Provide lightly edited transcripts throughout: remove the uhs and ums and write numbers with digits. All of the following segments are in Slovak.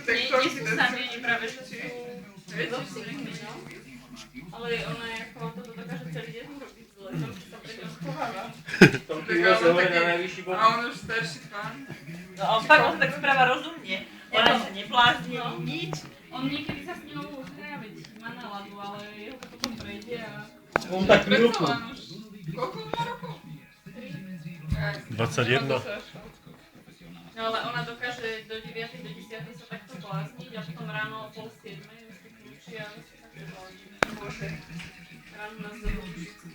Nie sú sami, práve že sú zovšimnými, no. Ale ona ako toto dokáže celý deň robiť zle, som sa pre ňou schováva. Tom chvíľa sa hovorí na najvyšší bod. A on už starší pán. No on fakt on sa tak správa rozumne. Ona sa neblázni, nič. On niekedy sa s ňou hraja, veď má náladu, ale jeho to potom prejde a... On tak Predsa minútu. len už. Koľko má rokov? 21. No ale ona dokáže do 9. do 10. sa takto blázniť a potom ráno o 6:30 už si kľúči a už sa takto blázniť. Bože. Ráno nás zrovna vždycky.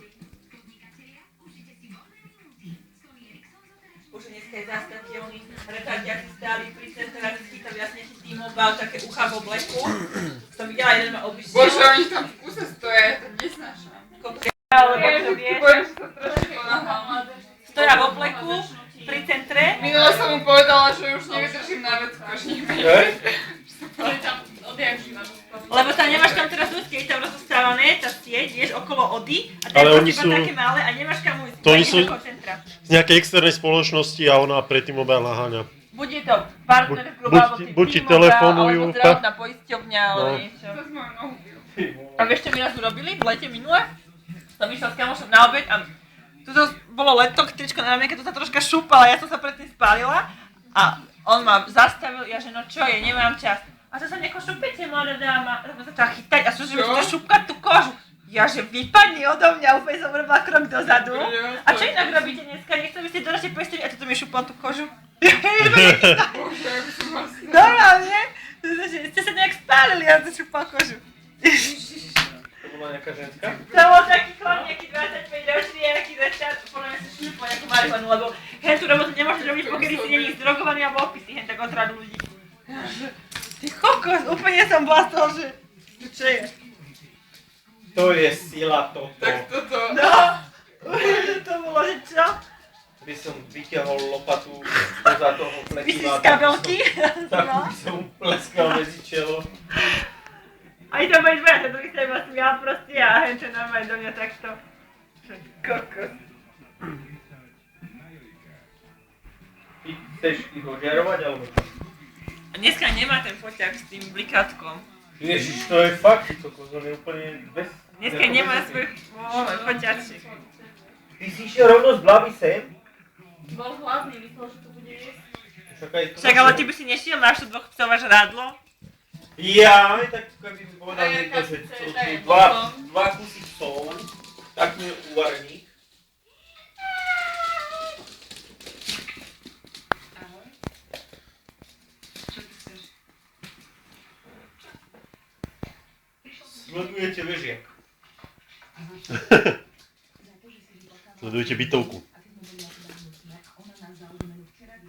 Už dneska je zastavte, oni retardiaci stáli pri centre a vždycky to jasne si T-Mobile, také ucha v obleku. Som videla, jeden ma obišiel. Bože, oni tam v kuse stoja, ja to neznášam. Alebo to vieš, Bože, sa strašne ponáhľam. stoja v obleku pri centre. Minule som mu povedala, že už nevydržím na vec kožník. Hej? To je tam odjak živa. Lebo tam nemáš tam teraz ľudské, je tam rozostávané, tá sieť, vieš, okolo Ody. A tam Ale je oni iba sú- také malé a nemáš kam ujsť. To oni iba sú- okolo centra. Z nejakej externej spoločnosti a ona pre T-Mobile naháňa. Buď je to partner Buď- klubu, alebo buď ti T-Mobile, telefonujú, alebo zdravotná poisťovňa, alebo No. niečo. To z moju nohu bil. A vieš, čo mi raz urobili v lete minule? Som išla s kamošom na obed a tu bolo leto, tričko na ramienke, tu sa troška šúpala, ja som sa predtým spálila a on ma zastavil, ja že no čo je, nemám čas. A to sa nejako šupete, mladá dáma, a som začala chytať a som že mi to šupkať tú kožu. Ja že vypadni odo mňa, úplne som urobila krok dozadu. A čo inak robíte dneska? Nechcem by ste doražte poistili a toto mi šupala tú kožu. Bože, jak som asi... Normálne? Ste sa nejak spálili a to šupala kožu. To bola nejaká ženská? To bol taký chlap, nejaký 25 ročný, nejaký začal, podľa mňa sa šľupol nejakú marihuanu, lebo hen tú robotu nemôžeš robiť, pokiaľ si není zdrogovaný alebo opitý, hen tak otradu ľudí. Ty kokos, úplne som bola z toho, že čo je? To je sila toto. Tak toto... No, to bolo, že čo? By som vyťahol lopatu spoza toho By si pletiva. z kabelky? Tak No. by som pleskal medzi čelo. Aj to bude dvoja, ten druhý sa iba smial proste a hen čo normálne do mňa takto. Že kokos. Ty chceš ich ožiarovať alebo čo? A dneska nemá ten poťah s tým blikátkom. Ježiš, to je fakt, to on je úplne bez... Dneska nemá svoj poťačik. Ty si išiel rovno z Blavy sem? Bol hladný, myslel, že to bude jesť. Však ale ty by si nešiel, máš tu dvoch psov a žrádlo? Ja, tak keby mi povedal Daj, niekto, že chce, sú daj, tu potom. dva kusy psov, taký úvarník. Ahoj. Čo ty chceš? Sledujete vežiak. Sledujete bytovku.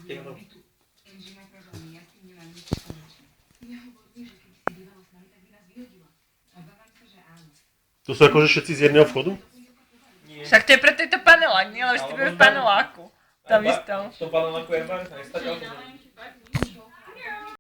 Temno. To sú akože všetci z jedného vchodu? Nie. Však to je preto je to panelák, nie? Lebo si ty Ale budeš v možno- paneláku. Tam istom. To paneláku je bar, nestačal to. Malenky.